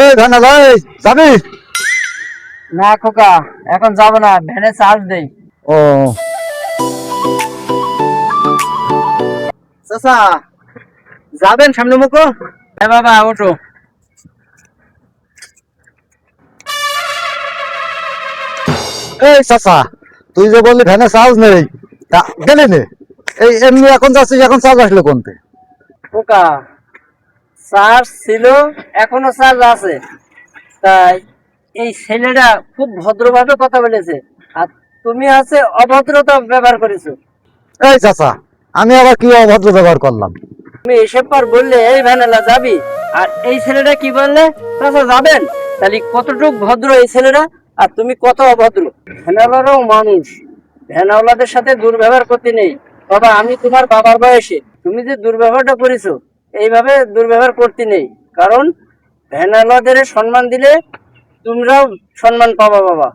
এই ধানা ভাই যাবি? না খোকা, এখন যাব না, ভ্যানে চার্জ দেই। ও চাচা যাবেন সামনে মুখো? হ্যাঁ বাবা, ওঠো। এই চাচা, তুই যে বললি ভ্যানে চার্জ নেই, তা গেলে নে। এই এমনি এখন যাচ্ছিস, এখন চার্জ আসলো কোনতে? খোকা, চার্জ ছিল, এখনো চার্জ আছে। তাই এই ছেলেটা খুব ভদ্রভাবে কথা বলেছে, আর তুমি আছে অভদ্রতা ব্যবহার করেছো। এই চাচা, আমি আবার কি অভদ্র ব্যবহার করলাম? তুমি এসব পর বললে এই ভ্যানেলা যাবি, আর এই ছেলেটা কি বললে চাচা যাবেন। তাহলে কতটুক ভদ্র এই ছেলেটা, আর তুমি কত অভদ্র। ভ্যানাওয়ালারাও মানুষ, ভ্যানাওয়ালাদের সাথে দুর্ব্যবহার করতে নেই। বাবা, আমি তোমার বাবার বয়সে, তুমি যে দুর্ব্যবহারটা করেছো, এইভাবে দুর্ব্যবহার করতে নেই। কারণ ভ্যানাওয়ালাদের সম্মান দিলে তোমরাও সম্মান পাবা বাবা।